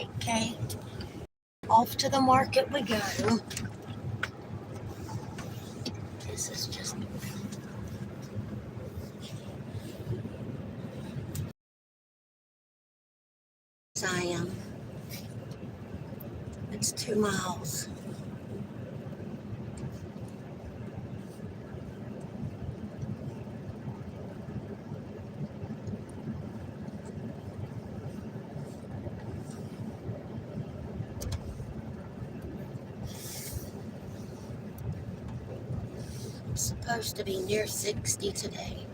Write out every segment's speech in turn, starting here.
Alright, Kate. Off to the market we go. This is just I am. It's 2 miles. It's supposed to be near 60 today.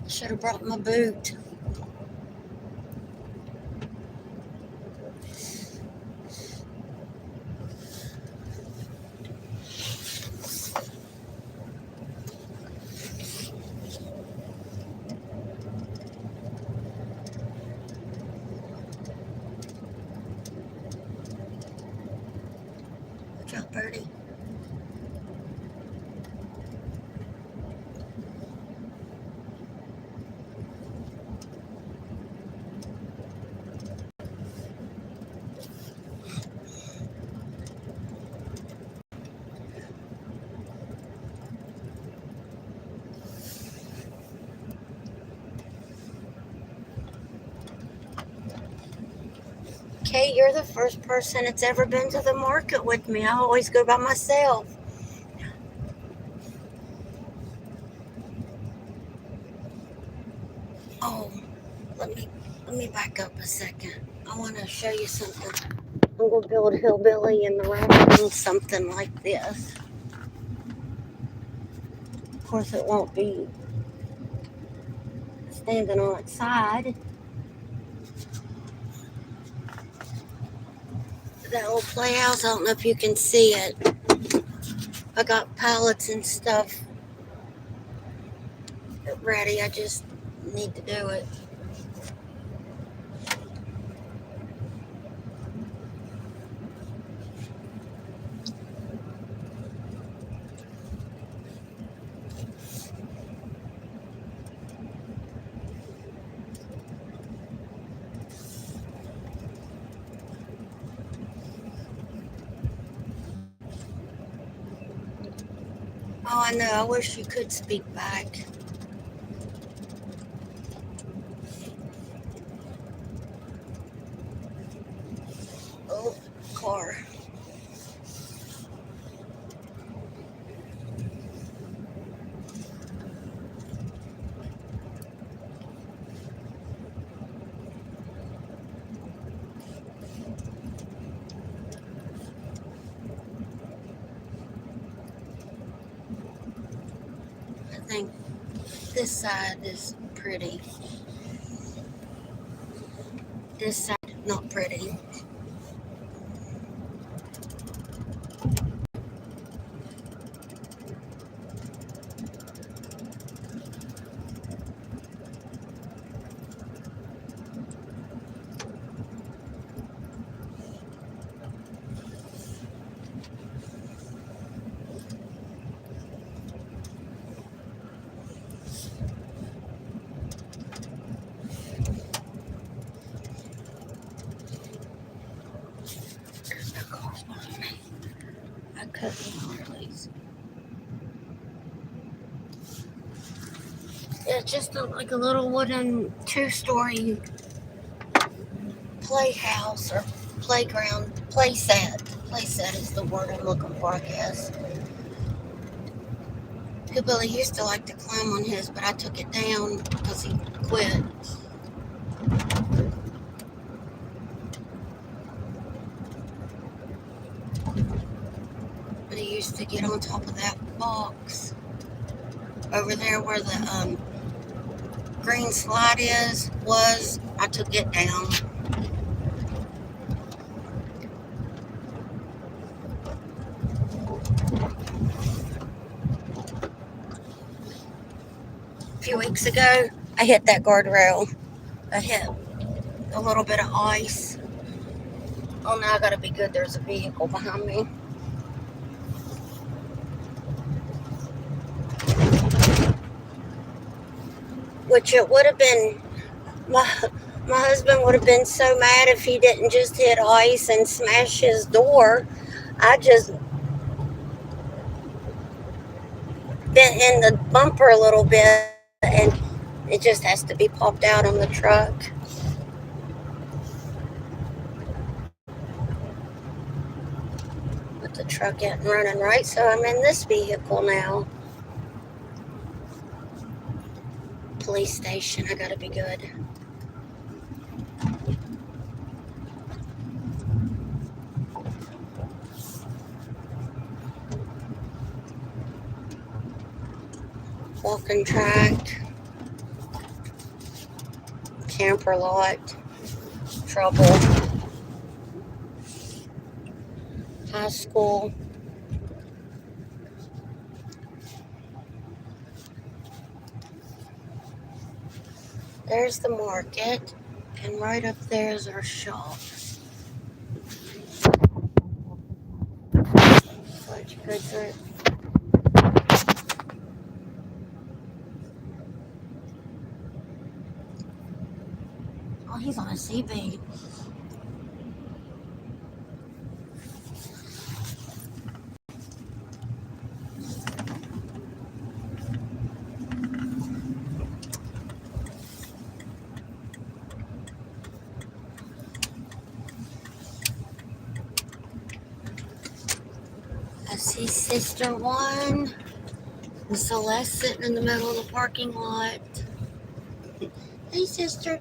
Should have brought my boot. Good job, Birdie. Kate, you're the first person that's ever been to the market with me. I always go by myself. Oh, let me back up a second. I want to show you something. I'm going to build hillbilly in the round, something like this. Of course, it won't be standing on its side. That old playhouse, I don't know if you can see it. I got pallets and stuff ready. I just need to do it. Oh, I know. I wish you could speak back. Oh, car. I think this side is pretty. This side, not pretty. I cut them out, please. It's just like a little wooden 2-story playhouse or playground, playset. Playset is the word I'm looking for, I guess. Hillbilly used to like to climb on his, but I took it down because he quit. But he used to get on top of that box over there where the green slide was. I took it down. A few weeks ago, I hit that guardrail. I hit a little bit of ice. Oh, now I gotta be good. There's a vehicle behind me. Which it would have been, my husband would have been so mad if he didn't just hit ice and smash his door. I just bent in the bumper a little bit and it just has to be popped out on the truck. But the truck isn't running right, so I'm in this vehicle now. Police station, I gotta be good. Walking track, camper lot, trouble, high school. There's the market, and right up there is our shop. Why'd you go through? Oh, he's on a CB. I see Sister One and Celeste sitting in the middle of the parking lot. Hey, Sister.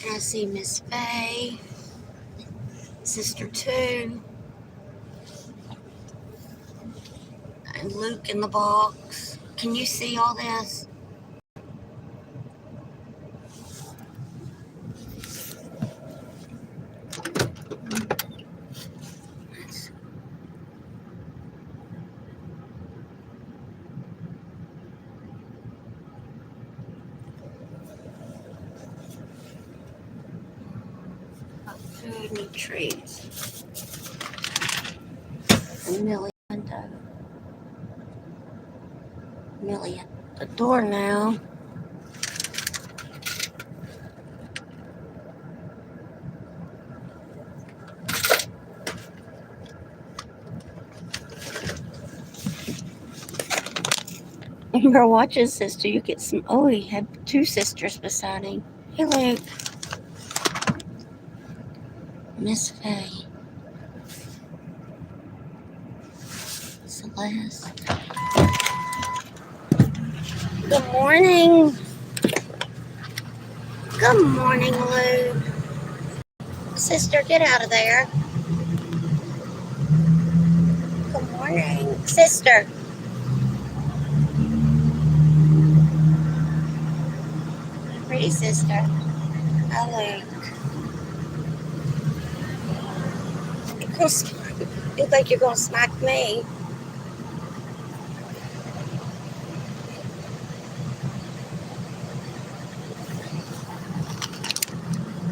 And I see Miss Faye, Sister Two, and Luke in the box. Can you see all this? Food and treats. And Millie window. Millie at the door now. You better watch his sister. You get some. Oh, he had two sisters beside him. Hey, Luke. Miss Faye. Celeste. Good morning. Good morning, Luke. Sister, get out of there. Good morning. Sister. Pretty sister. Hi, Luke. You think you're going to smack me?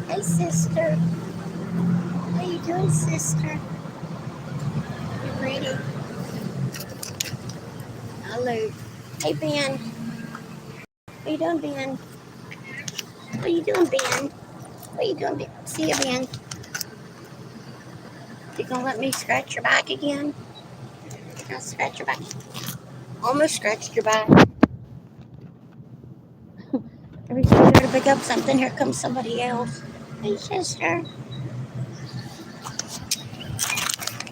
Hey, sister. How you doing, sister? You ready? Hello. Hey, Ben. What you doing, Ben? What you doing, Ben? What you doing, Ben? See you, Ben. You gonna let me scratch your back again? I'll scratch your back. Almost scratched your back. Every time you go to pick up something, here comes somebody else. Hey, sister.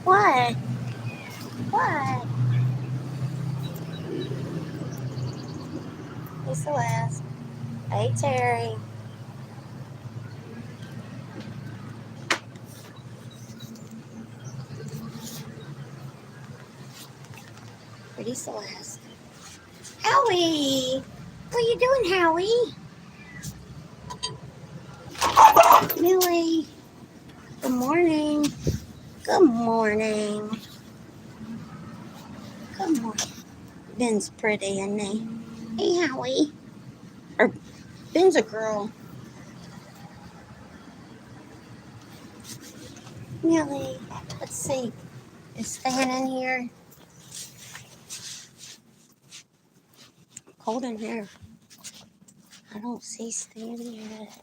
What? What? Hey, Celeste. Hey, Terry. Pretty Celeste. Howie! What you doing, Howie? Millie. Good morning. Good morning. Good morning. Ben's pretty, isn't he? Hey, Howie. Ben's a girl. Millie, let's see. Is Stan in here? Cold in here. I don't see Stan yet.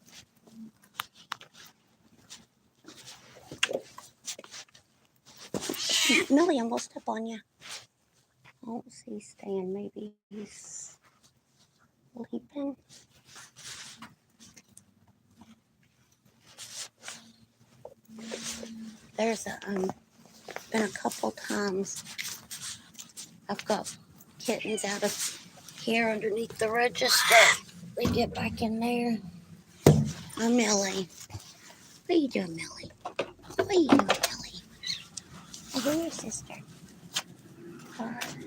Millie, I'm gonna step on you. I don't see Stan. Maybe he's sleeping. There's been a couple times I've got kittens out of here underneath the register. They get back in there. Oh, Millie. What are you doing, Millie? What are you doing, Millie? I hear your sister. All right.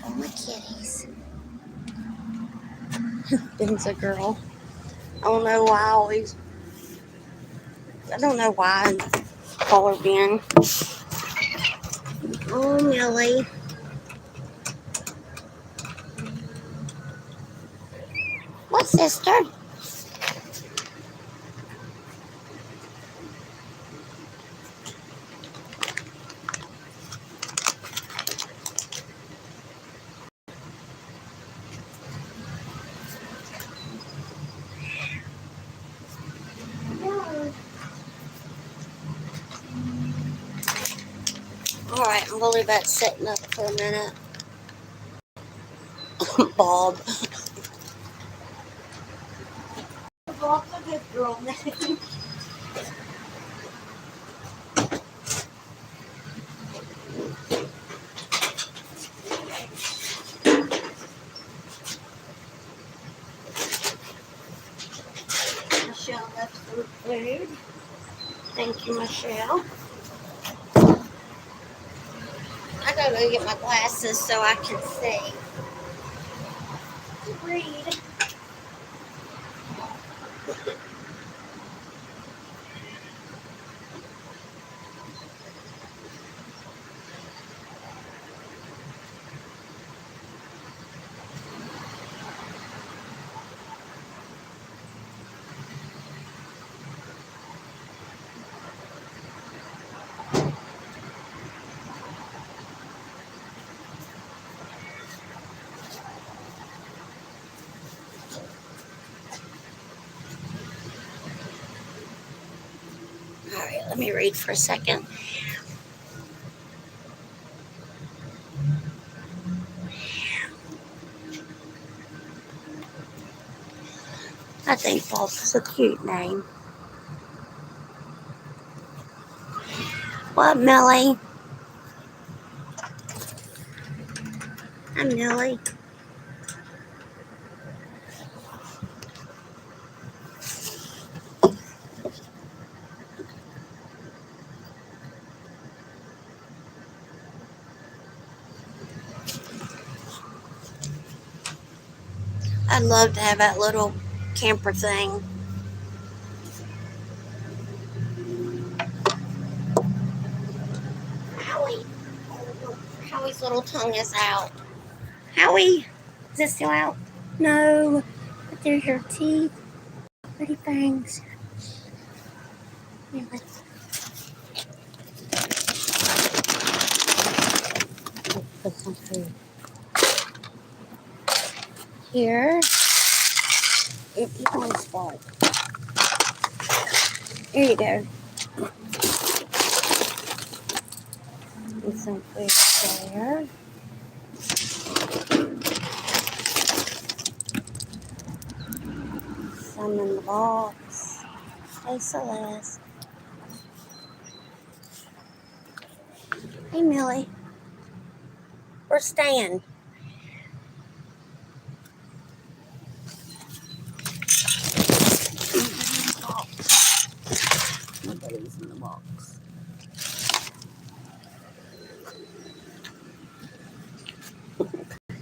All my kitties. Ben's a girl. I don't know why I call her Ben. Oh, Millie. What, sister? All right, I'm going to leave that sitting up for a minute. Bob. Bob's a good girl name. Michelle left some food. Thank you, Michelle. I gotta go get my glasses so I can see. Read. All right, let me read for a second. I think Bob's a cute name. What, Millie? I'm Millie. I'd love to have that little camper thing. Howie. Howie's little tongue is out. Howie, is it still out? No, but they're your teeth. Pretty fangs. Yeah, let's put some food here. If you want to spot. Here you go. And some food there. Some in the box. Hey, Celeste. Hey, Millie. Where's Stan? Nobody's in the box.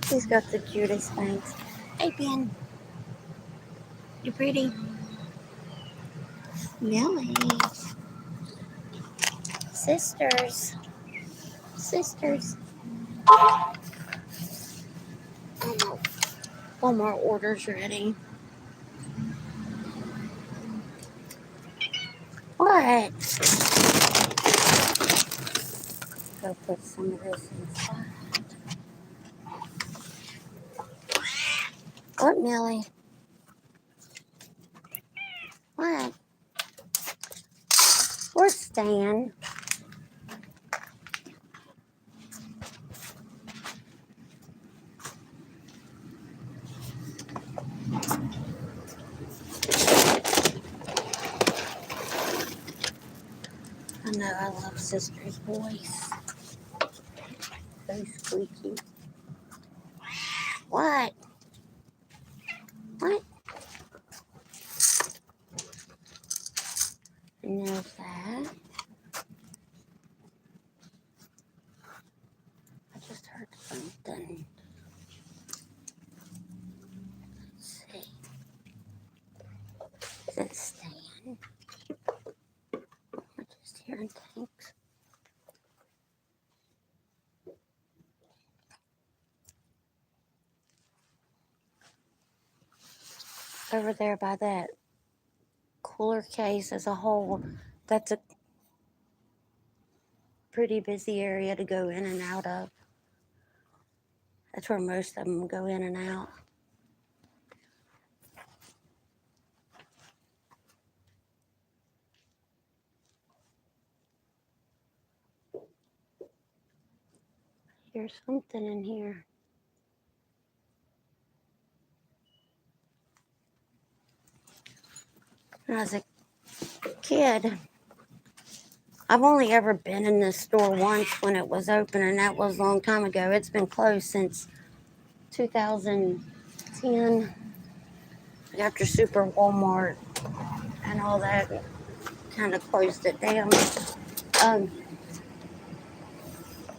He's got the cutest fangs. Hey, Ben. You're pretty. Millie. Sisters. Sisters. Oh, no. Walmart order's ready. What? Go put some of this inside. What, Millie? What? Where's Stan? I know I love Sister's voice. So squeaky. What? What? And there's that. I just heard something. Let's see. Is it Stan? I'm just hearing things. Over there by that cooler case as a whole, that's a pretty busy area to go in and out of. That's where most of them go in and out. There's something in here. When I was a kid, I've only ever been in this store once when it was open, and that was a long time ago. It's been closed since 2010, after Super Walmart and all that kind of closed it down.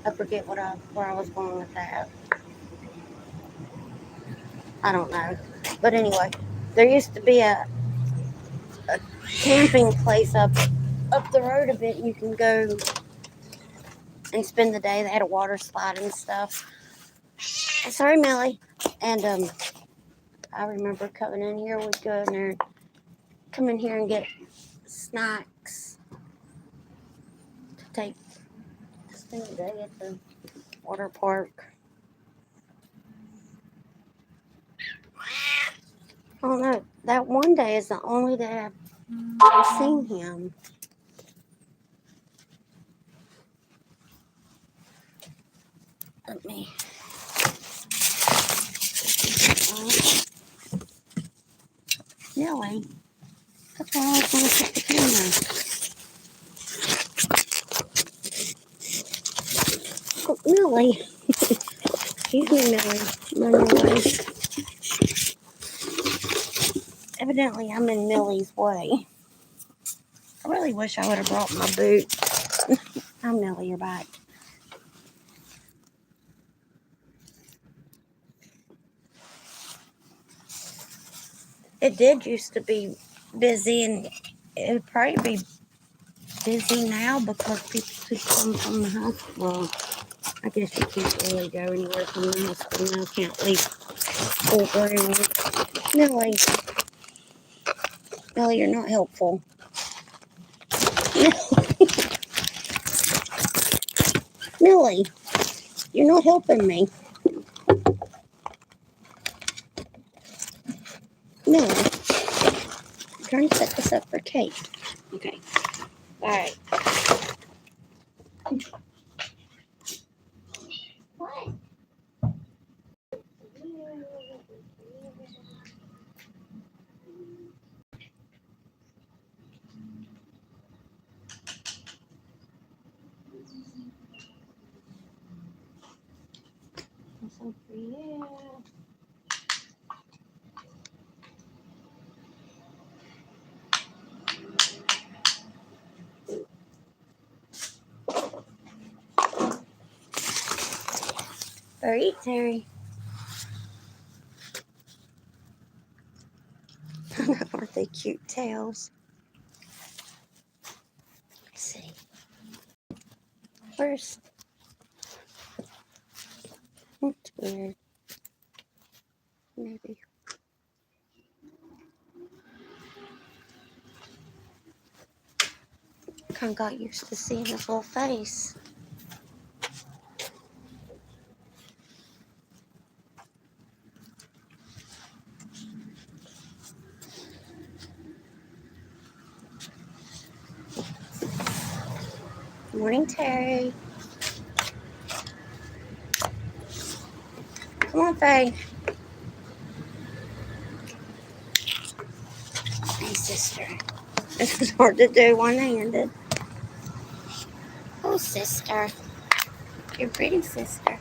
I forget where I was going with that. I don't know. But anyway, there used to be a camping place up the road a bit. You can go and spend the day. They had a water slide and stuff. Sorry, Millie. And I remember coming in here. We'd go in there, come in here and get snacks to spend the day at the water park. I don't know. That one day is the only day I've seen him. Let me. Millie. That's why I was going to put the camera. Oh, Millie. Excuse me, Millie. Run away. Evidently, I'm in Millie's way. I really wish I would have brought my boot. I'm Millie, you're back. It did used to be busy, and it would probably be busy now because people could come from the hospital. I guess you can't really go anywhere from the hospital now. Can't leave school or anywhere. Millie, you're not helpful. Millie, you're not helping me. Millie, I'm trying to set this up for Kate. Okay. All right. What? Some for you. Or eat, Terry. Aren't they cute tails? Let's see. First, that's weird. Maybe. Kind of got used to seeing his little face. Good morning, Terry. Come on, Faye. Hey, sister. This is hard to do one-handed. Oh, sister. You're pretty, sister.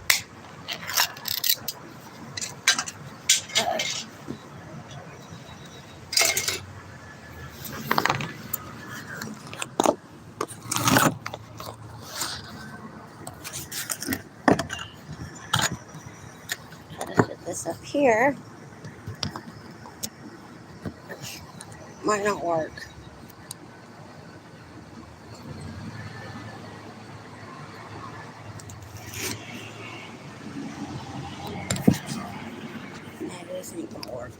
Uh-oh. Try to put this up here. Might not work. No, this ain't gonna work.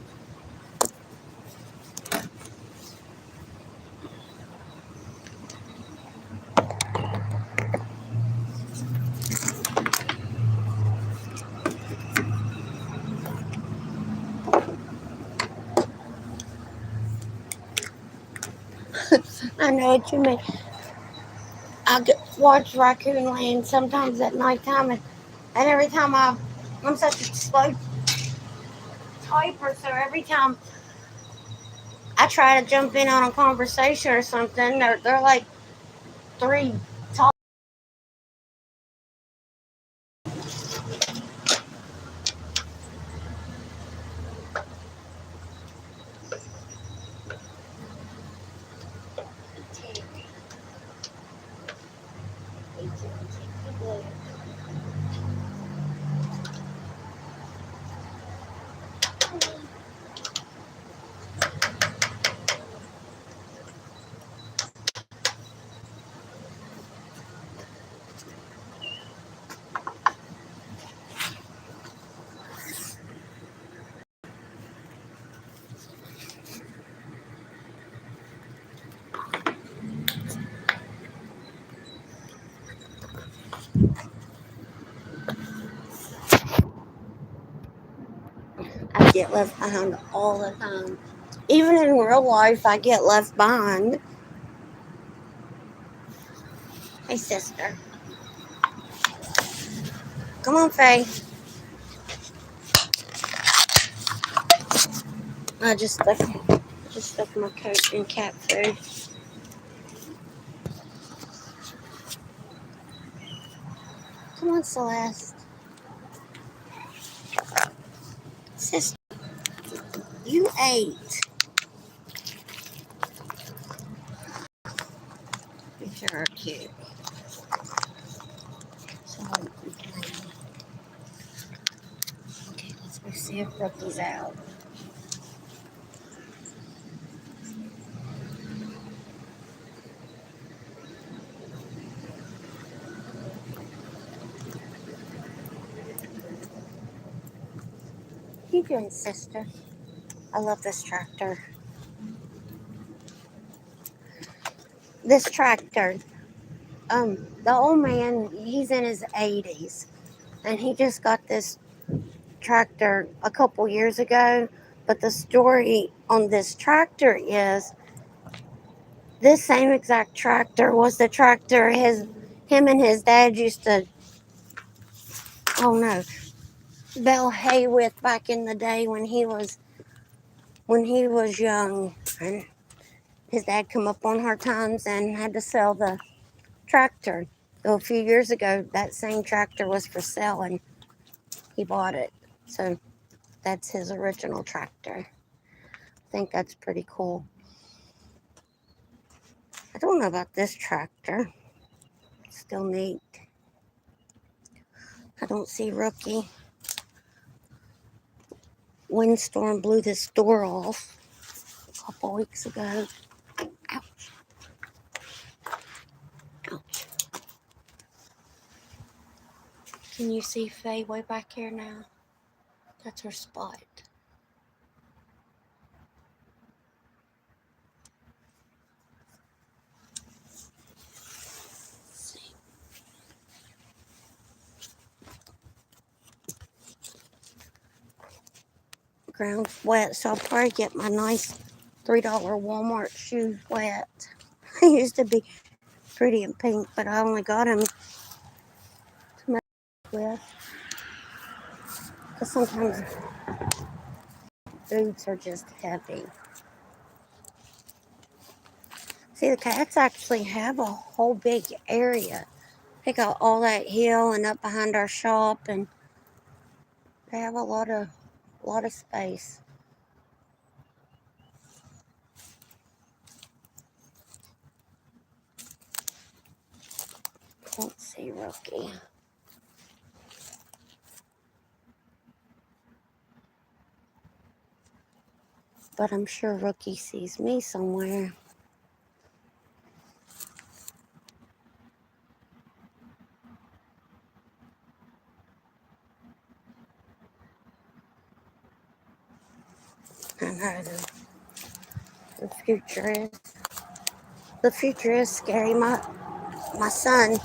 I know what you mean. I watch Raccoon Land sometimes at nighttime, and every time I'm such a slow typer, so every time I try to jump in on a conversation or something, they're like three talk. I get left behind all the time. Even in real life, I get left behind. Hey, sister. Come on, Faye. I just stuck my coat in cat food. Come on, Celeste. Sister, you ate. These are cute. So I'm complaining. Okay, let's go see if Rookie's out. What are you doing, sister? I love this tractor. This tractor. The old man, he's in his 80s, and he just got this tractor a couple years ago. But the story on this tractor is this same exact tractor was the tractor him and his dad used to, oh no, bale hay with back in the day when he was young, and his dad come up on hard times and had to sell the tractor. So a few years ago, that same tractor was for sale, and he bought it. So that's his original tractor. I think that's pretty cool. I don't know about this tractor. It's still neat. I don't see Rookie. Windstorm blew this door off a couple weeks ago. Ouch. Ouch. Can you see Faye way back here now? That's her spot. ground's wet, so I'll probably get my nice $3 Walmart shoes wet. They used to be pretty and pink, but I only got them to mess with. Because sometimes boots are just heavy. See, the cats actually have a whole big area. They got all that hill and up behind our shop, and they have a lot of space. Can't see Rookie. But I'm sure Rookie sees me somewhere. I know the future is scary. My son,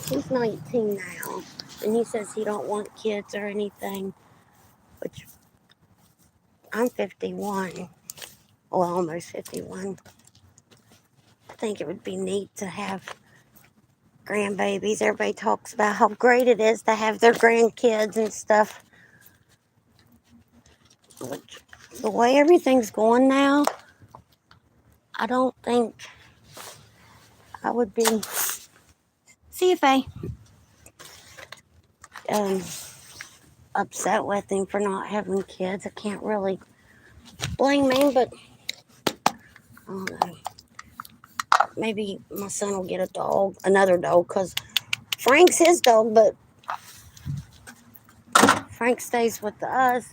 he's 19 now, and he says he don't want kids or anything, which I'm 51, well, almost 51. I think it would be neat to have grandbabies. Everybody talks about how great it is to have their grandkids and stuff. Which, the way everything's going now, I don't think I would be CFA upset with him for not having kids. I can't really blame him, but I don't know. Maybe my son will get another dog, because Frank's his dog, but Frank stays with us,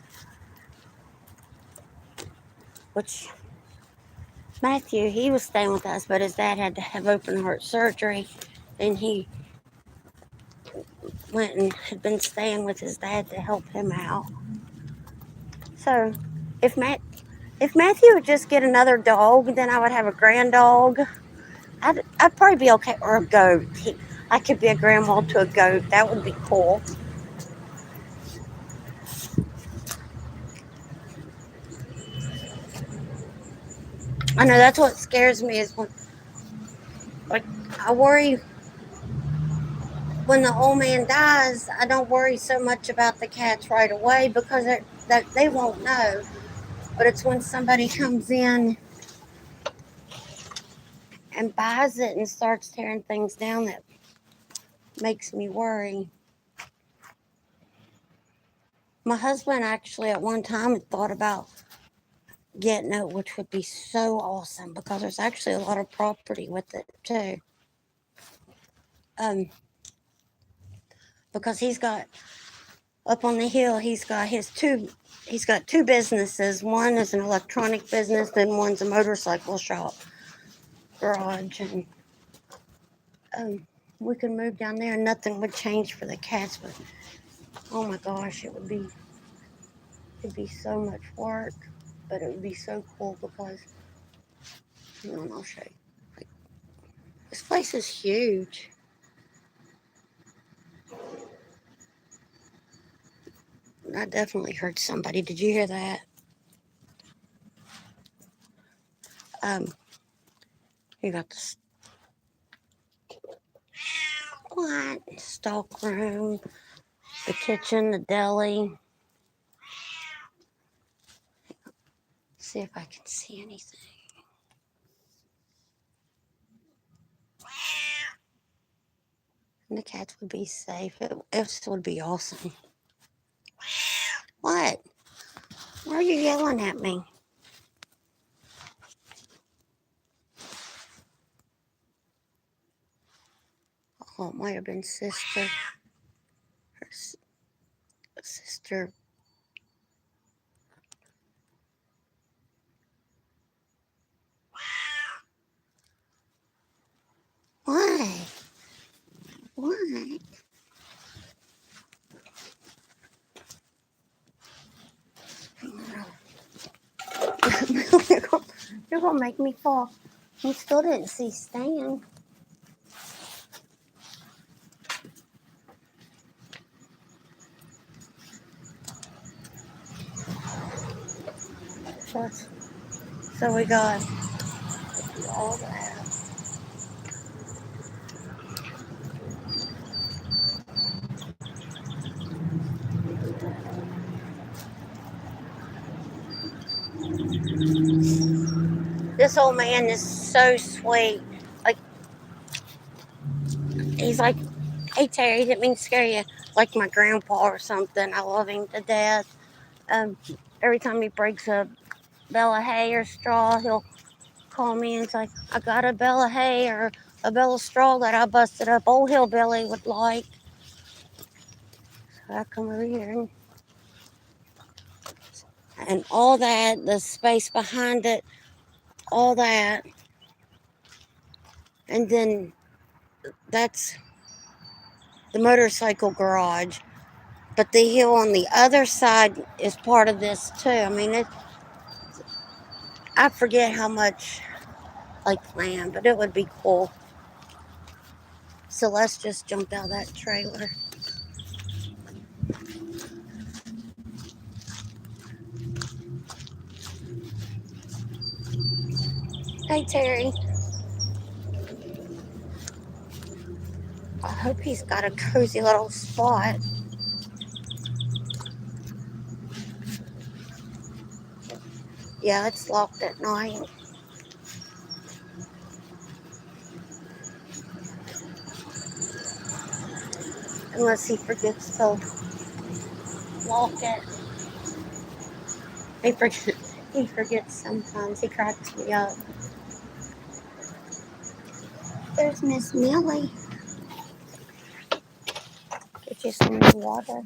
which Matthew, he was staying with us, but his dad had to have open heart surgery, and he went and had been staying with his dad to help him out. So if Matthew would just get another dog, then I would have a grand dog. I'd probably be okay, or a goat. I could be a grandma to a goat. That would be cool. I know that's what scares me is when, like, I worry when the old man dies. I don't worry so much about the cats right away, because they won't know. But it's when somebody comes in and buys it and starts tearing things down that makes me worry. My husband actually at one time had thought about getting it, which would be so awesome, because there's actually a lot of property with it too. Because he's got up on the hill, he's got two businesses. One is an electronic business, then one's a motorcycle shop garage, and we could move down there and nothing would change for the cats. But oh my gosh, it'd be so much work, but it would be so cool, because I'll show you. Like, this place is huge. I definitely heard somebody. Did you hear that? You got the stock room, the kitchen, the deli. See if I can see anything. And the cats would be safe. It would be awesome. What? Why are you yelling at me? Oh, it might have been sister. Her sister. Why? Why? You're gonna make me fall. You still didn't see Stan. plus. So we got all that. This old man is so sweet. Like, he's like, hey Terry, didn't mean to scare you. Like my grandpa or something. I love him to death. Every time he breaks a bale of hay or straw, he'll call me and say, I got a bale of hay or a bale of straw that I busted up. Old Hillbilly would like. So I come over here and all that, the space behind it, all that. And then that's the motorcycle garage. But the hill on the other side is part of this too. I mean, I forget how much like land, but it would be cool. Celeste just jumped out of that trailer. Hey Terry. I hope he's got a cozy little spot. Yeah, it's locked at night. Unless he forgets to lock it. He forgets sometimes. He cracks me up. There's Miss Millie. Get you some more water.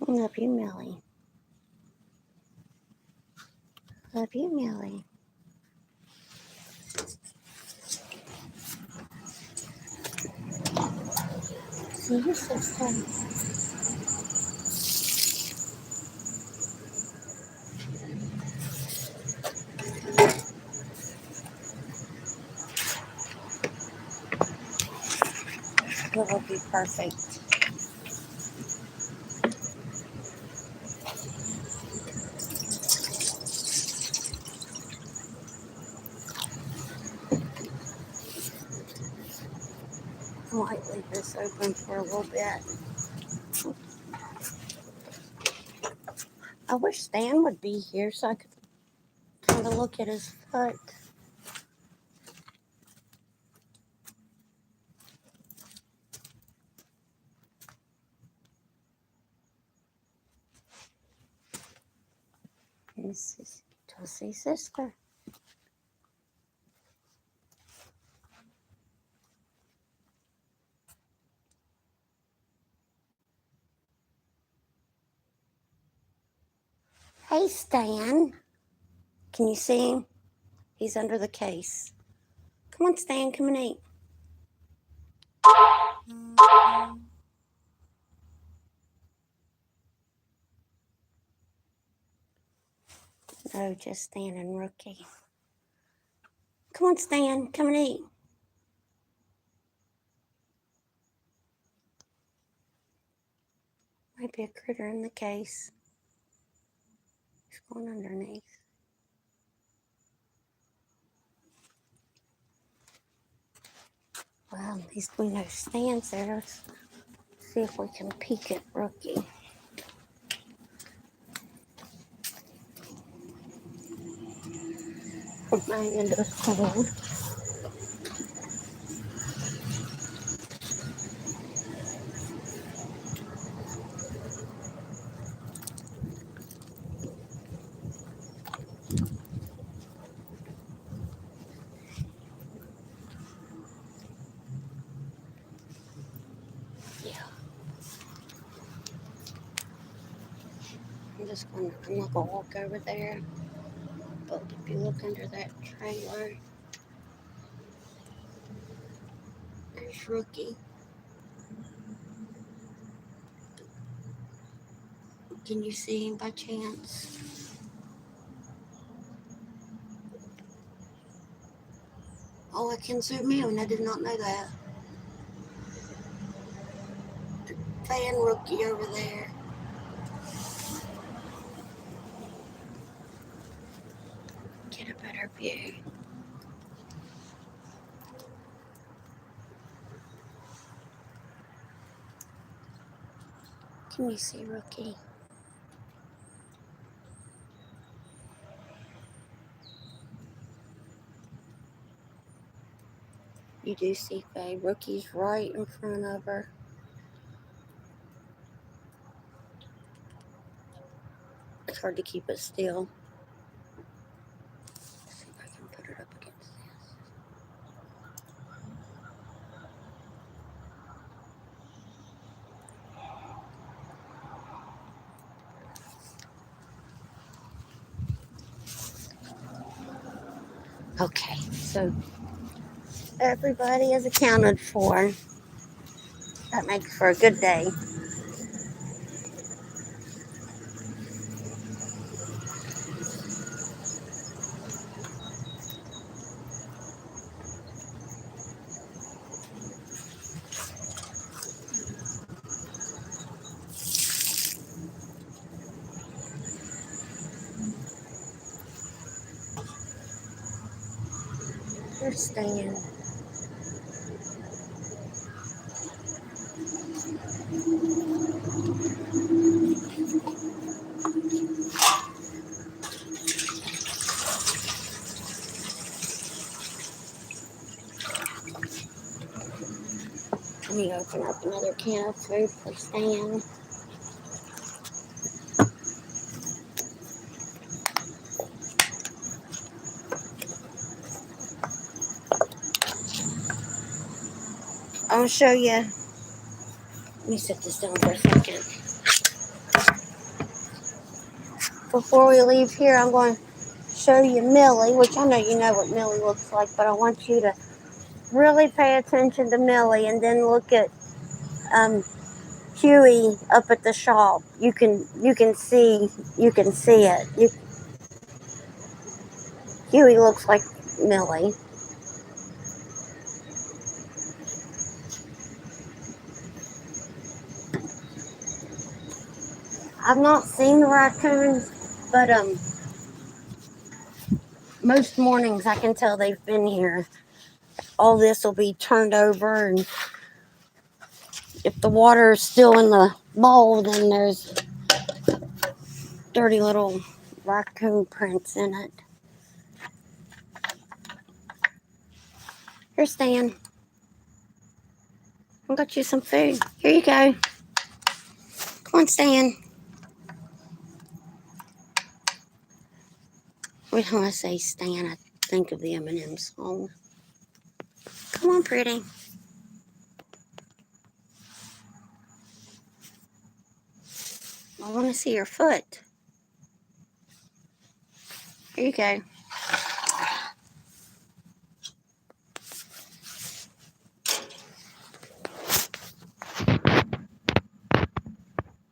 Love you, Millie. Love you, Millie. See your sister. It will be perfect. I might leave this open for a little bit. I wish Stan would be here so I could kind of look at his foot. This is Tossy's sister. Hey, Stan. Can you see him? He's under the case. Come on, Stan. Come and eat. No, just Stan and Rookie. Come on, Stan. Come and eat. Might be a critter in the case. He's going underneath. Well, we know Stan's there. Let's see if we can peek at Rookie. Put my hand in the cold. I'm not gonna walk over there, but if you look under that trailer, there's Rookie. Can you see him by chance? Oh, I can zoom in. I did not know that. Fan Rookie over there. you. Can you see Rookie? You do see Faye. Rookie's right in front of her. It's hard to keep it still. Let's see if I can put it up against this. Okay, so everybody is accounted for. That makes for a good day. They're staying. Let me open up another can of food for Stan. I'll show you. Let me set this down for a second. Before we leave here, I'm going to show you Millie, which I know you know what Millie looks like, but I want you to really pay attention to Millie and then look at Huey up at the shop. You can see it. Huey looks like Millie. I've not seen the raccoons, but most mornings I can tell they've been here. All this will be turned over, and if the water is still in the bowl, then there's dirty little raccoon prints in it. Here, Stan. I got you some food. Here you go. Come on, Stan. When I say Stan, I think of the M&M song. Come on, pretty. I want to see your foot. Here you go.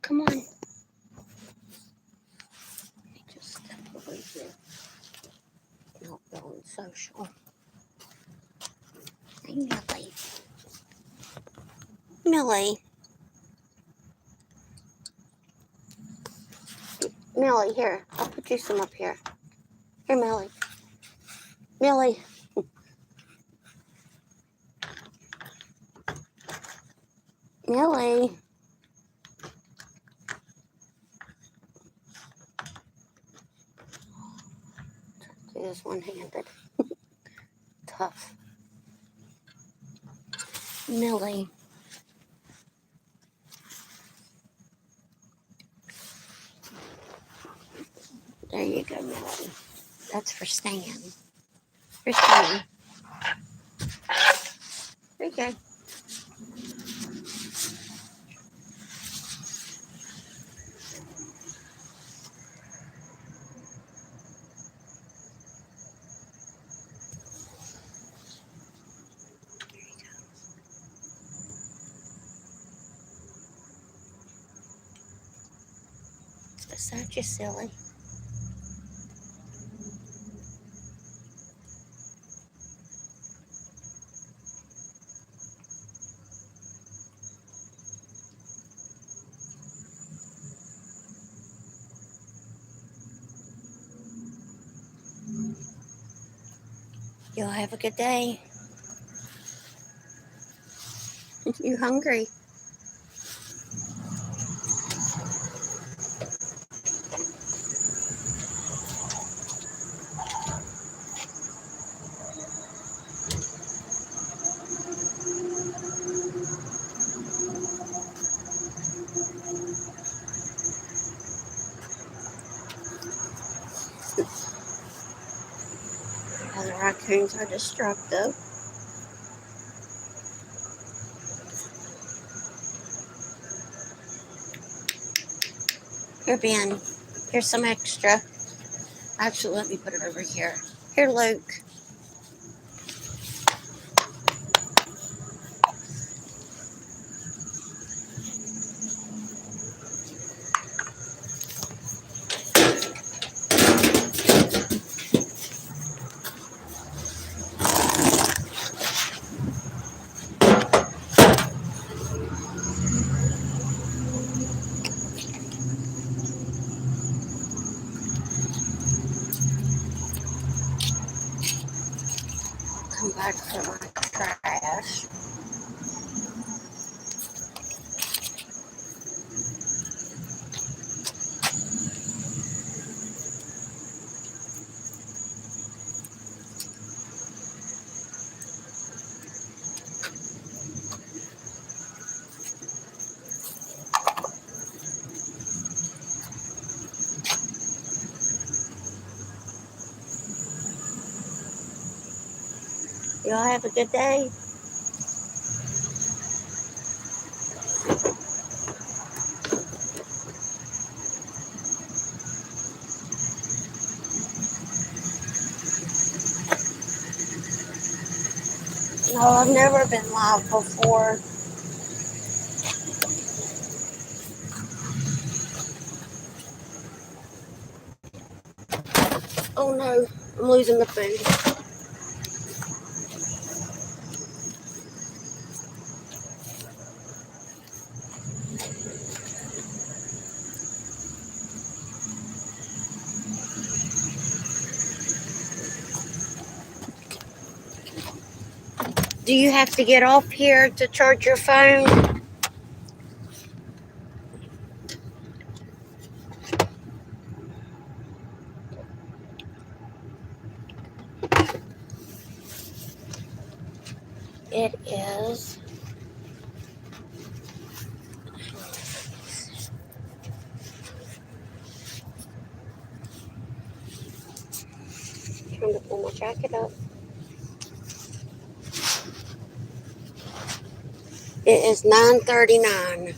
Come on. Let me just step over here. Not feeling social. Hey, Millie. Millie. Millie, here. I'll put you some up here. Here, Millie. Millie. Millie. Do this one-handed. Tough. Millie. There you go, Millie. That's for Stan. Here's Stan. There you go. It's beside you, silly. Y'all have a good day. You hungry? All the raccoons are destructive. Here, Ben. Here's some extra. Actually, let me put it over here. Here, Luke. Come back for my trash. Y'all have a good day. No, I've never been live before. Oh no, I'm losing the food. Do you have to get off here to charge your phone? It is. Trying to pull my jacket up. It is 9:39.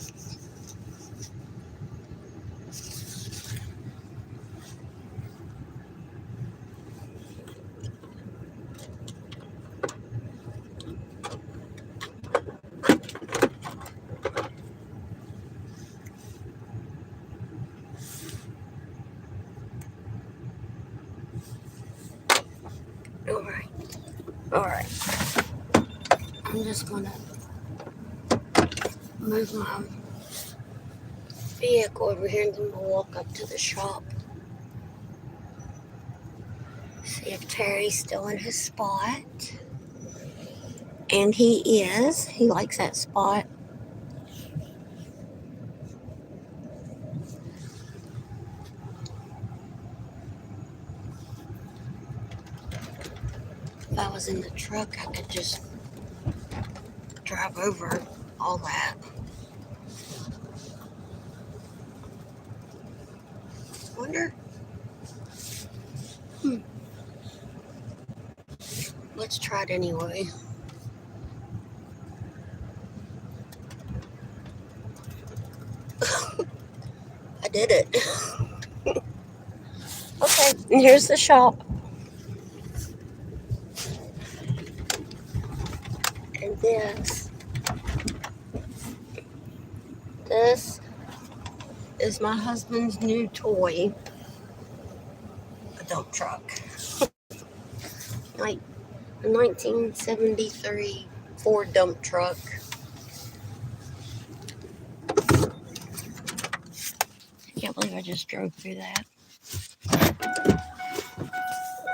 Alright. I'm just gonna move my vehicle over here and then we'll walk up to the shop. See if Terry's still in his spot. And he is. He likes that spot. If I was in the truck, I could just drive over all that. Wonder. Let's try it anyway. I did it. Okay, and here's the shop. And this is my husband's new toy. A dump truck. Like a 1973 Ford dump truck. I can't believe I just drove through that.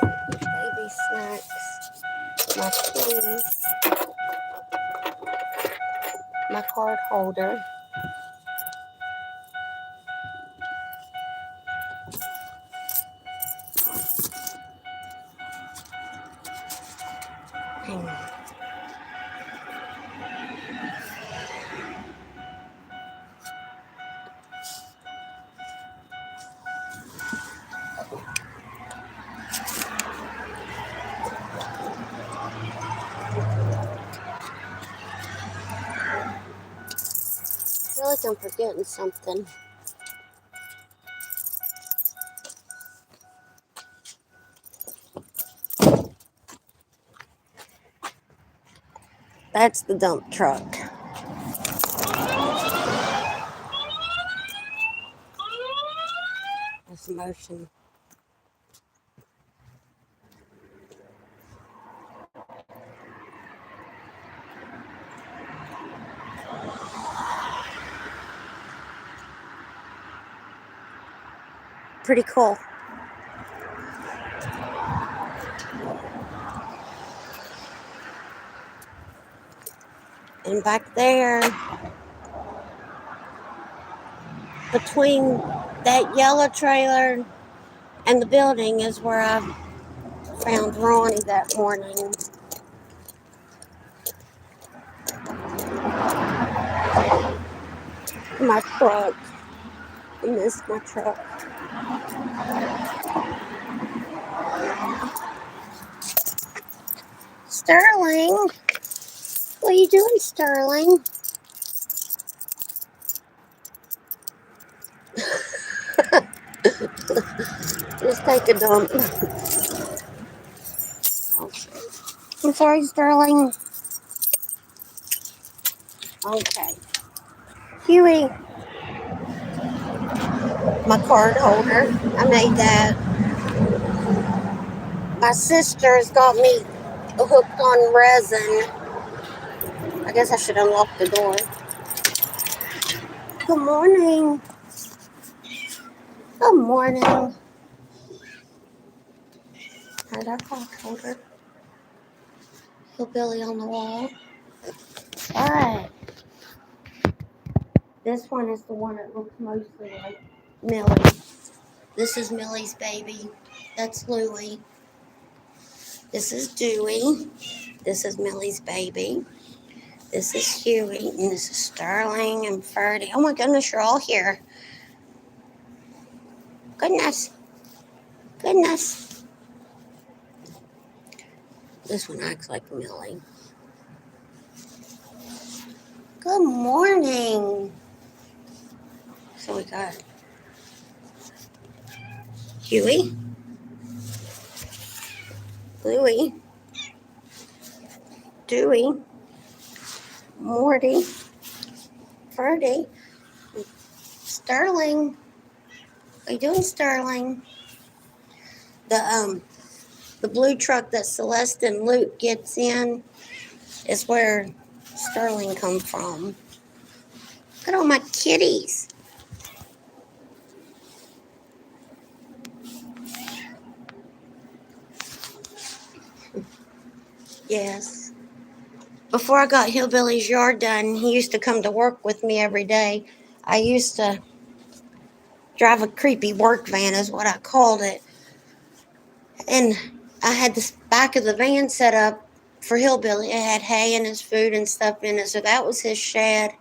Baby snacks. my keys, my card holder. Hang on. I feel like I'm forgetting something. That's the dump truck. That's motion. Pretty cool. And back there, between that yellow trailer and the building is where I found Ronnie that morning. My truck. I missed my truck. Sterling? What are you doing, Sterling? Just take a dump. I'm sorry, Sterling. Okay. Huey. My card holder. I made that. My sister's got me hooked on resin. I guess I should unlock the door. Good morning. Good morning. There's our card holder. Hillbilly on the wall. Alright. This one is the one that looks mostly like Millie. This is Millie's baby. That's Louie. This is Dewey. This is Millie's baby. This is Huey. And this is Sterling and Ferdy. Oh my goodness, you're all here. Goodness. Goodness. This one acts like Millie. Good morning. So we got Huey, Louie, Dewey, Morty, Ferdy, Sterling. What are you doing, Sterling? The blue truck that Celeste and Luke gets in is where Sterling comes from. Look at all my kitties. Yes. Before I got Hillbilly's yard done, he used to come to work with me every day. I used to drive a creepy work van is what I called it. And I had the back of the van set up for Hillbilly. It had hay and his food and stuff in it. So that was his shed.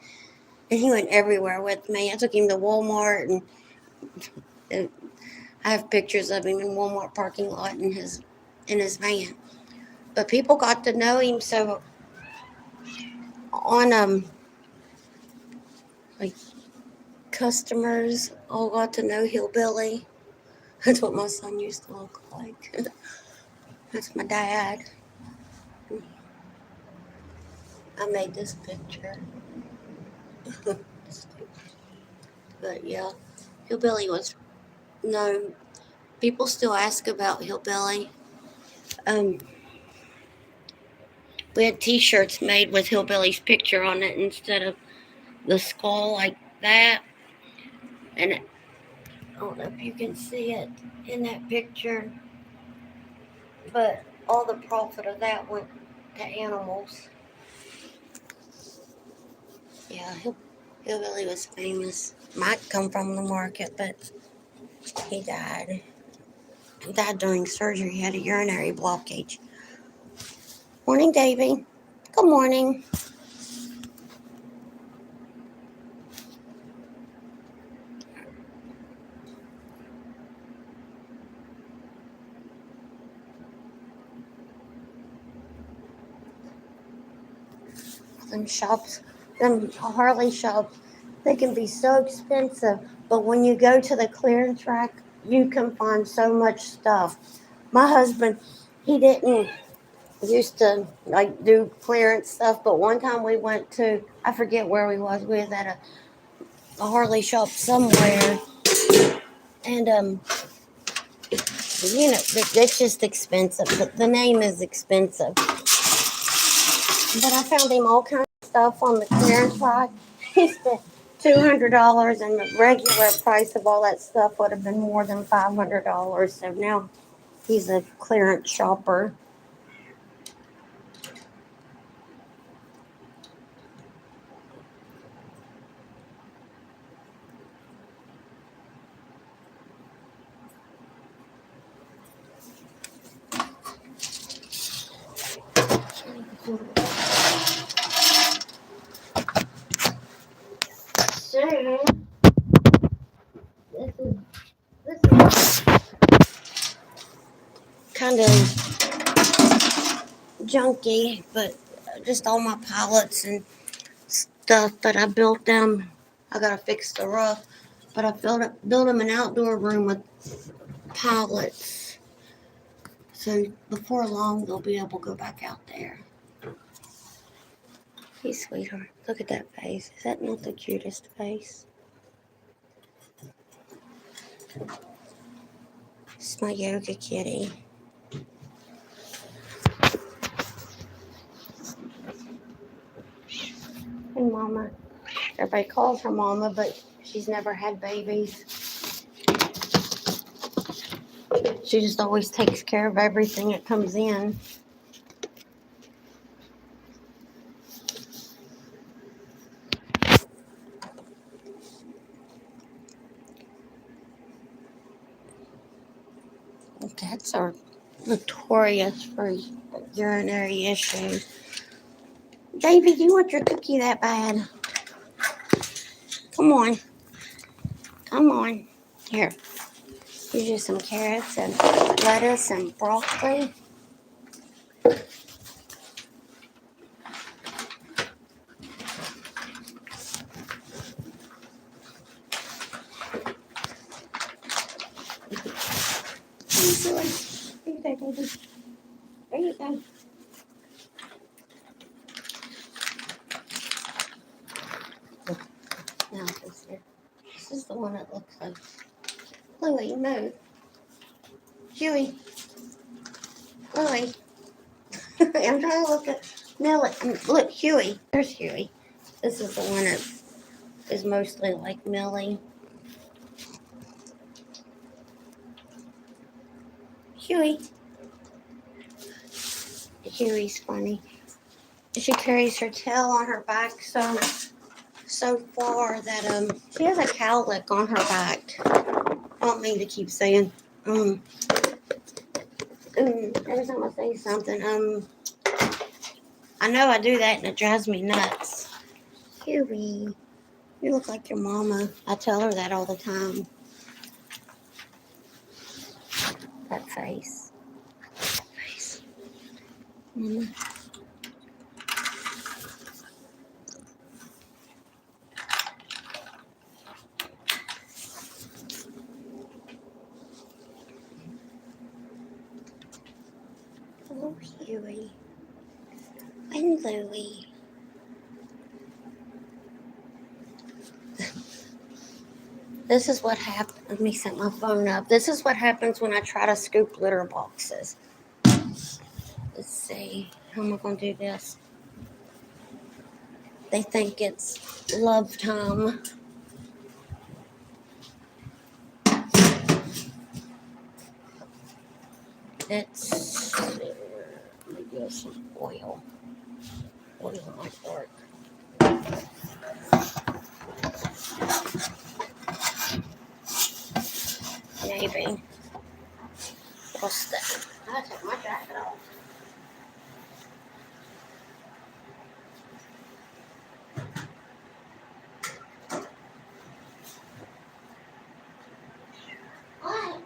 And he went everywhere with me. I took him to Walmart, and I have pictures of him in Walmart parking lot in his van. But people got to know him, so on like customers all got to know Hillbilly. That's what my son used to look like. That's my dad. I made this picture. But yeah, Hillbilly was known. People still ask about Hillbilly. We had t-shirts made with Hillbilly's picture on it instead of the skull like that. And I don't know if you can see it in that picture, but all the profit of that went to animals. Yeah, Hillbilly was famous. Might come from the market, but he died. He died during surgery. He had a urinary blockage. Morning, Davy. Good morning. Them shops, them Harley shops, they can be so expensive, but when you go to the clearance rack, you can find so much stuff. My husband, he didn't used to like do clearance stuff, but one time we went to, I forget where we was at a Harley shop somewhere, and you know, it's just expensive. The name is expensive, but I found him all kinds of stuff on the clearance rack. He spent $200, and the regular price of all that stuff would have been more than $500. So now he's a clearance shopper. So this is kind of junky, but just all my pallets and stuff that I built them. I gotta fix the roof, but I built them an outdoor room with pallets. So before long, they'll be able to go back out there. Hey, sweetheart, look at that face. Is that not the cutest face? It's my yoga kitty. And Mama. Everybody calls her Mama, but she's never had babies. She just always takes care of everything that comes in. Cats are notorious for urinary issues. Baby, do you want your cookie that bad? Come on. Come on. Here. Here's you some carrots and lettuce and broccoli. There you go, baby. There you go. Now this is the one that looks like Louie. Move. Huey. Louie. I'm trying to look at Millie. Look, Huey. There's Huey. This is the one that is mostly like Millie. Huey. Huey's funny. She carries her tail on her back so far that she has a cowlick on her back. I don't mean to keep saying every time I say something I know I do that and it drives me nuts. Huey, you look like your mama. I tell her that all the time. That face. Mama. Oh, Huey. And Louie. This is what happens. Let me set my phone up. This is what happens when I try to scoop litter boxes. Let's see. How am I going to do this? They think it's love time. It's Use some oil. Oil might work. Maybe. What's that? I took my jacket off. What?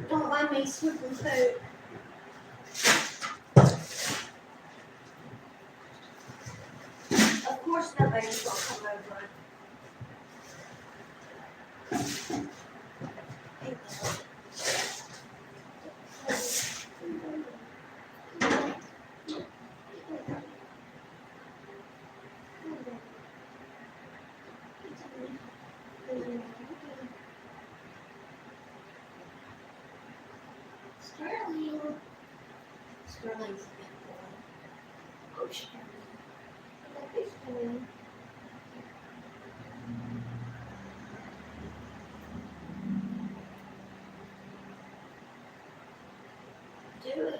Don't mind me scooping food. Of course nobody's gonna come over. Sterling. Sterling's a good boy. Oh, Sterling. Hey, Sterling. Dewey,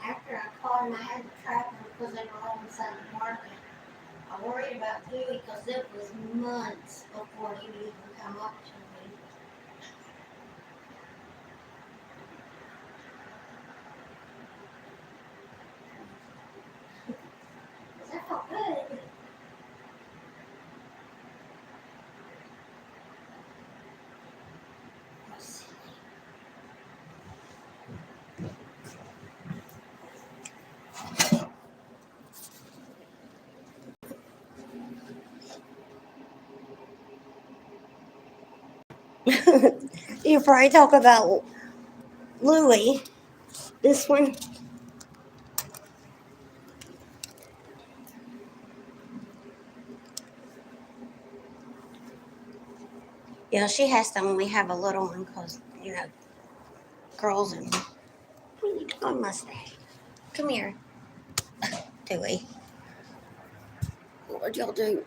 after I called him, I had to trap him because they were all inside the market. I worried about Dewey because it was months before he would even come up to me. That felt good. You probably talk about Louie. This one. Yeah, she has to only have a little one because, girls and... What are you doing, mustache? Come here. Dewey. What'd y'all do?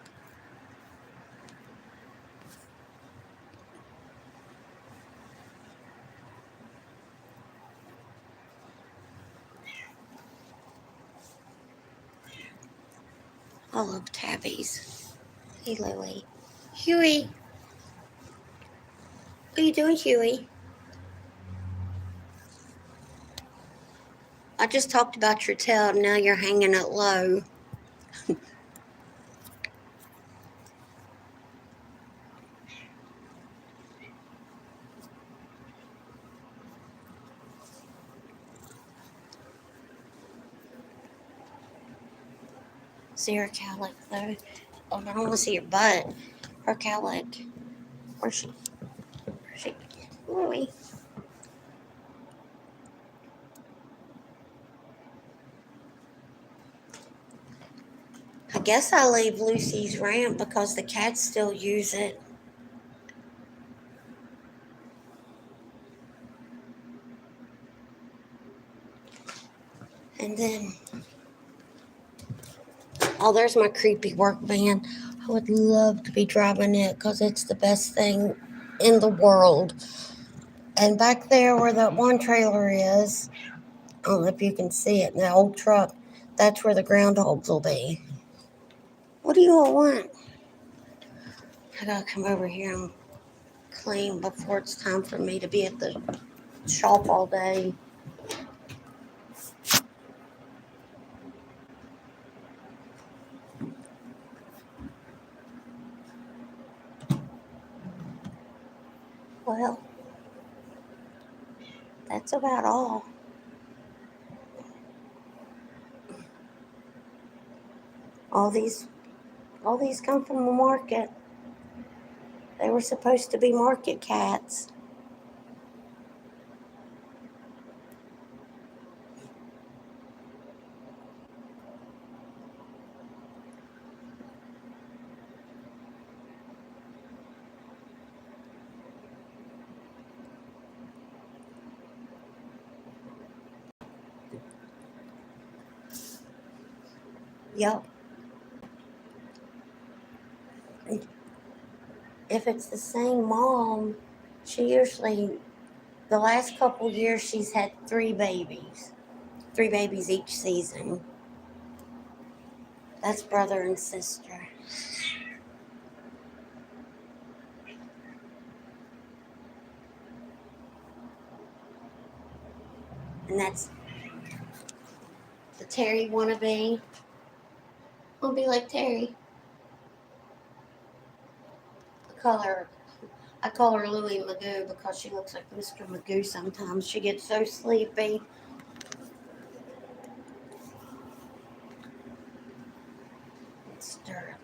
I love tabbies. Hey, Louie. Huey. What are you doing, Huey? I just talked about your tail. Now you're hanging it low. See her cowlick, though? Oh, I don't want to see your butt. Her cowlick. Where's she? Where's she? Louie. I guess I leave Lucy's ramp because the cats still use it. And then, oh, there's my creepy work van. I would love to be driving it because it's the best thing in the world. And back there where that one trailer is, I don't know if you can see it, in the old truck, that's where the groundhogs will be. What do you all want? I gotta come over here and clean before it's time for me to be at the shop all day. Well, that's about all. All these come from the market. They were supposed to be market cats. Yep. if it's the same mom, she usually, the last couple years, she's had 3 babies each season. That's brother and sister. And that's the Terry wannabe. I'll be like Terry. I call her Louie Magoo because she looks like Mr. Magoo sometimes. She gets so sleepy. It's Sterling.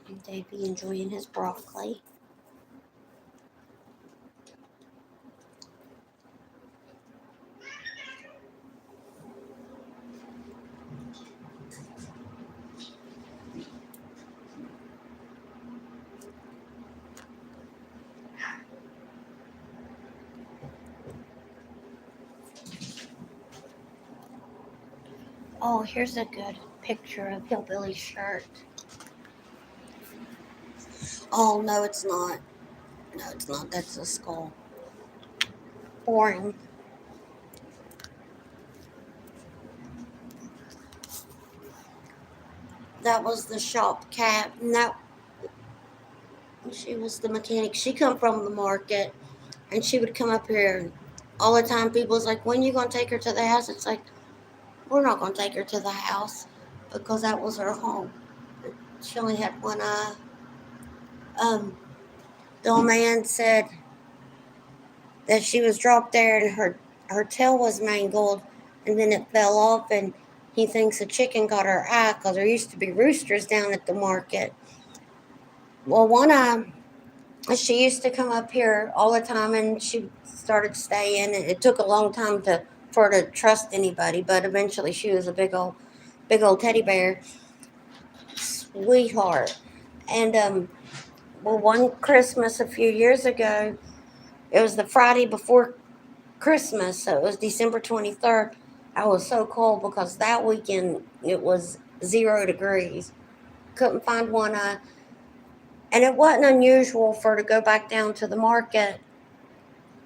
And Davey enjoying his broccoli. Oh, here's a good picture of Hillbilly's shirt. Oh, no, it's not. No, it's not. That's a skull. Boring. That was the shop cat. And she was the mechanic. She come from the market, and she would come up here all the time. People's like, when you going to take her to the house? It's like, we're not going to take her to the house because that was her home. She only had one eye. The old man said that she was dropped there and her tail was mangled and then it fell off, and he thinks a chicken got her eye because there used to be roosters down at the market. Well, one eye, she used to come up here all the time and she started staying. It took a long time for her to trust anybody, but eventually she was a big old teddy bear sweetheart. And well, one Christmas a few years ago, it was the Friday before Christmas, so it was December 23rd. I was so cold because that weekend it was 0 degrees. Couldn't find one eye. And it wasn't unusual for her to go back down to the market.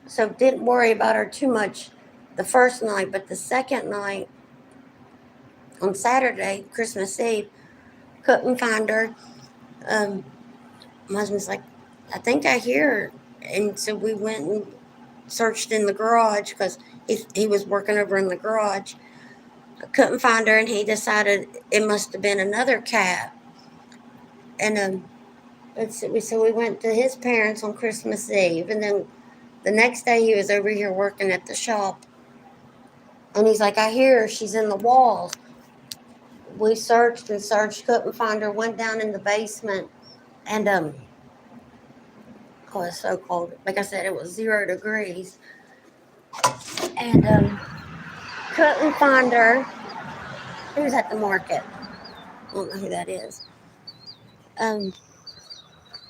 So didn't worry about her too much the first night, but the second night on Saturday, Christmas Eve, couldn't find her. My husband's like, I think I hear her. And so we went and searched in the garage because he was working over in the garage. I couldn't find her, and he decided it must have been another cat. And so we went to his parents on Christmas Eve, and then the next day he was over here working at the shop, and he's like, I hear her, she's in the walls. We searched and searched, couldn't find her, went down in the basement, and oh, it's so cold. Like I said, it was 0 degrees, and couldn't find her. He was at the market. I don't know who that is. Um,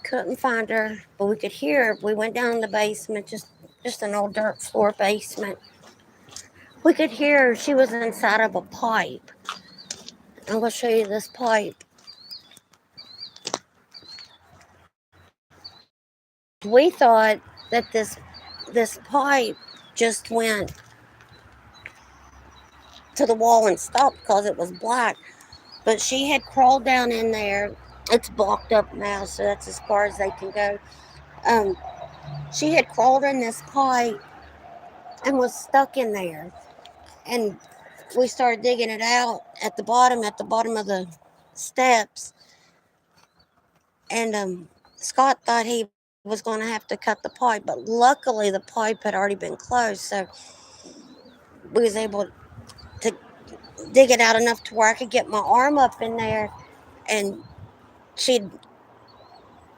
couldn't find her, but we could hear her. We went down in the basement, just an old dirt floor basement. We could hear her. She was inside of a pipe. I'm going to show you this pipe. We thought that this pipe just went to the wall and stopped because it was black. But she had crawled down in there. It's blocked up now, so that's as far as they can go. She had crawled in this pipe and was stuck in there. And we started digging it out at the bottom of the steps. And Scott thought he was going to have to cut the pipe, but luckily the pipe had already been closed, so we was able to dig it out enough to where I could get my arm up in there, and she'd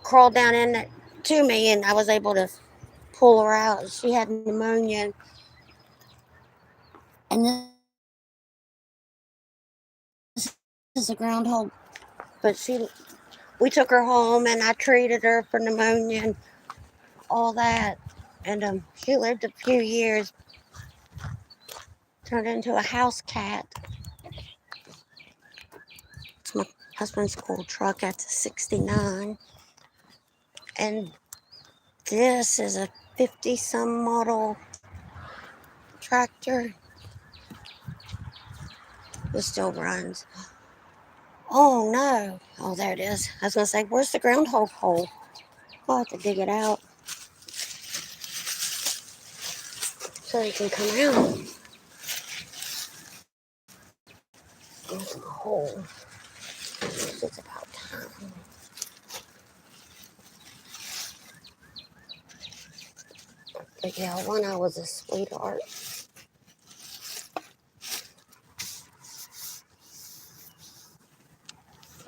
crawled down in there to me, and I was able to pull her out. She had pneumonia, and this is a groundhog, but we took her home, and I treated her for pneumonia and all that, and she lived a few years. turned into a house cat. It's my husband's old truck. That's a 69. And this is a 50-some model tractor. It still runs. Oh no. Oh, there it is. I was going to say, where's the groundhog hole? I'll have to dig it out so he can come out. There's a hole. It's about time. But yeah, one I was a sweetheart.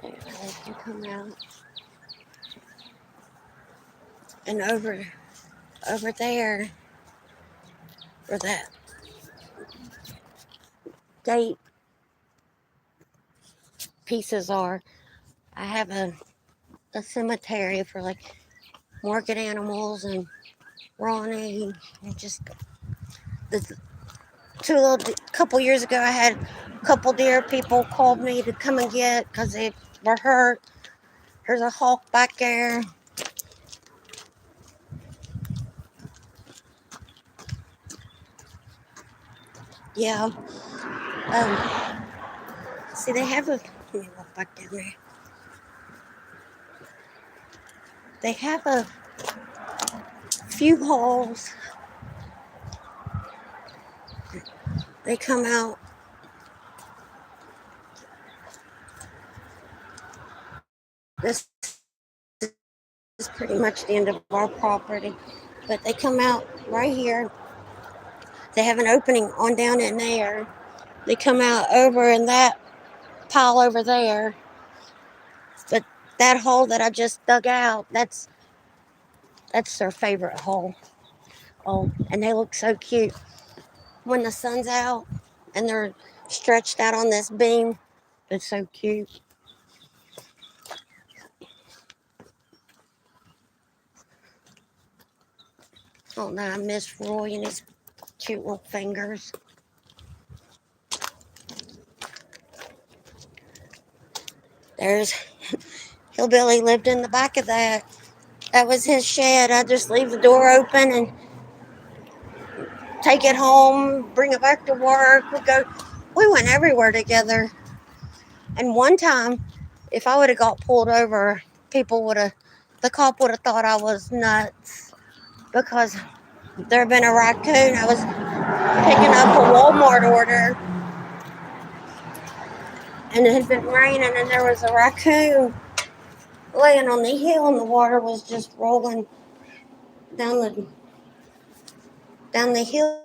There, they can come out. And over there, where that gate pieces are, I have a cemetery for like market animals and Ronnie, and just the couple years ago I had a couple deer people called me to come and get because they were hurt. There's a hawk back there. Yeah. See, they have a, let me walk back down there. They have a few holes. They come out. This is pretty much the end of our property, but they come out right here. They have an opening on down in there. They come out over in that pile over there. But that hole that I just dug out, that's their favorite hole. Oh, and they look so cute when the sun's out and they're stretched out on this beam. It's so cute. Oh no, I miss Roy and his cute little fingers. There's Hillbilly lived in the back of that. That was his shed. I just leave the door open and take it home, bring it back to work. We went everywhere together. And one time, if I would have got pulled over, the cop would have thought I was nuts because there had been a raccoon. I was picking up a Walmart order and it had been raining and there was a raccoon laying on the hill and the water was just rolling down the hill.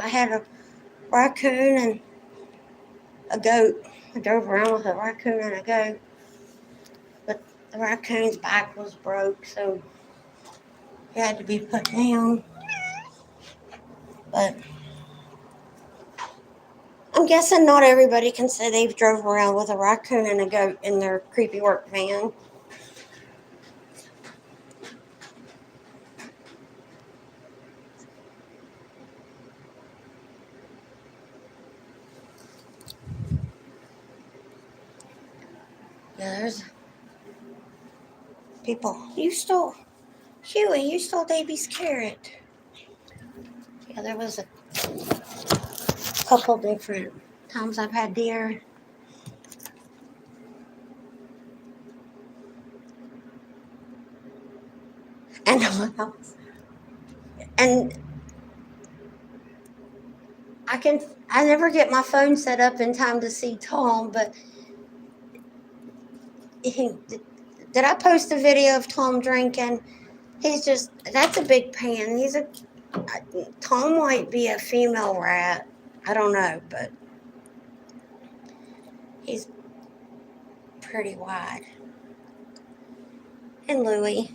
I had a raccoon and a goat. I drove around with a raccoon and a goat, but the raccoon's back was broke, so he had to be put down. But I'm guessing not everybody can say they've drove around with a raccoon and a goat in their creepy work van. Yeah, there's people. Huey, you stole Davy's carrot. Yeah, there was a couple different times I've had deer. And I never get my phone set up in time to see Tom, but did I post a video of Tom drinking? That's a big pan. Tom might be a female rat. I don't know, but he's pretty wide. And Louie.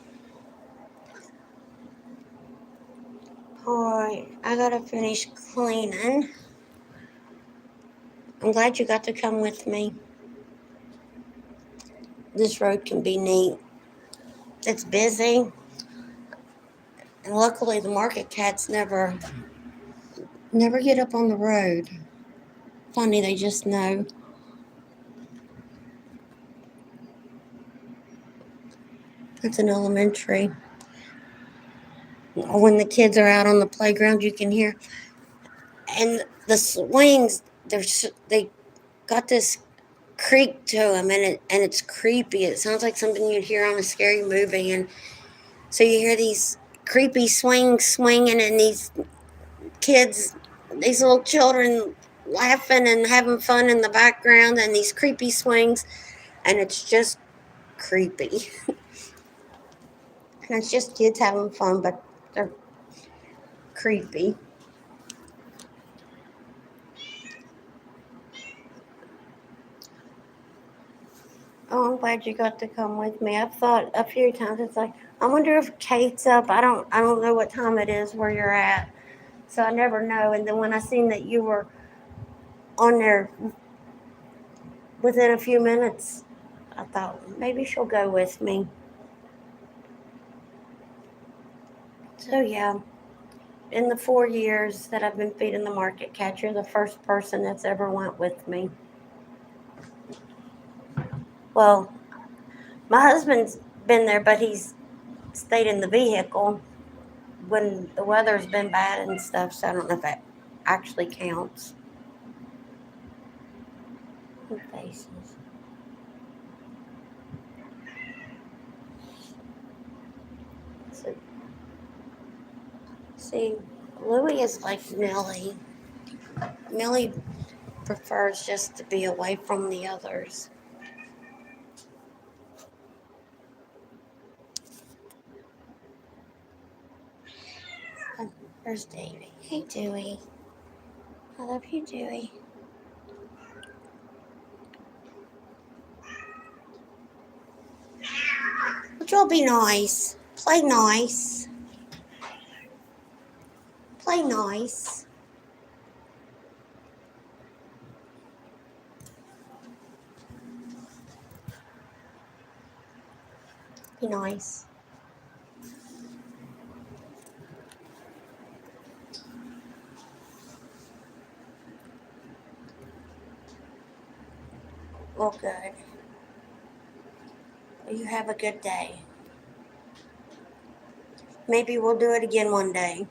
Alright, I gotta finish cleaning. I'm glad you got to come with me. This road can be neat. It's busy. And luckily the market cats never Never get up on the road. Funny, they just know. It's an elementary. When the kids are out on the playground, you can hear. And the swings, they got this creak to them, and it's creepy. It sounds like something you'd hear on a scary movie. And so you hear these creepy swings swinging, and these kids, these little children laughing and having fun in the background, and these creepy swings, and it's just creepy. And it's just kids having fun, but they're creepy. Oh, I'm glad you got to come with me. I've thought a few times, it's like, I wonder if Kate's up. I don't know what time it is where you're at. So I never know. And then when I seen that you were on there within a few minutes, I thought maybe she'll go with me. So yeah, in the 4 years that I've been feeding the market cat, you're the first person that's ever went with me. Well, my husband's been there, but he's stayed in the vehicle when the weather's been bad and stuff, so I don't know if that actually counts. Who faces? So, see, Louie is like Millie. Millie prefers just to be away from the others. There's Davy. Hey, Dewey. I love you, Dewey. Would y'all be nice? Play nice. Play nice. Be nice. Well, good. You have a good day. Maybe we'll do it again one day.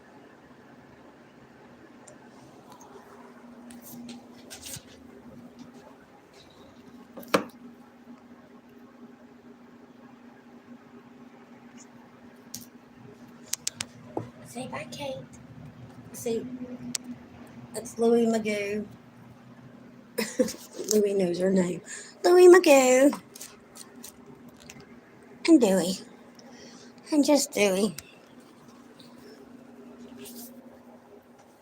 Say bye, Kate. See, that's Louie Magoo. Louie knows her name. Louie Magoo. And Dewey. And just Dewey.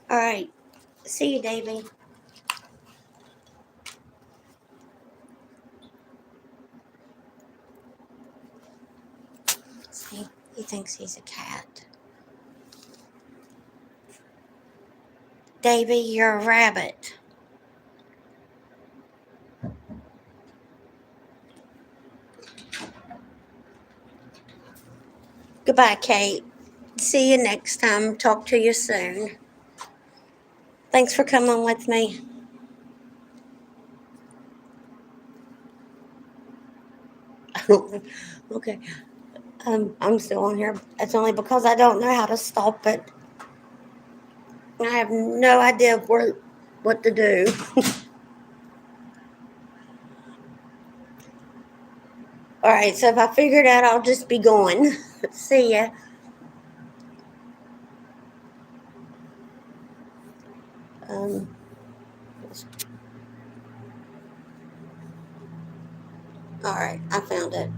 All right. See you, Davy. See, he thinks he's a cat. Davy, you're a rabbit. Goodbye, Kate. See you next time. Talk to you soon. Thanks for coming with me. Okay. I'm still on here. It's only because I don't know how to stop it. I have no idea what to do. All right, so if I figure it out, I'll just be going. See ya. Um, all right, I found it.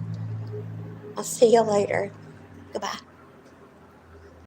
I'll see you later. Goodbye.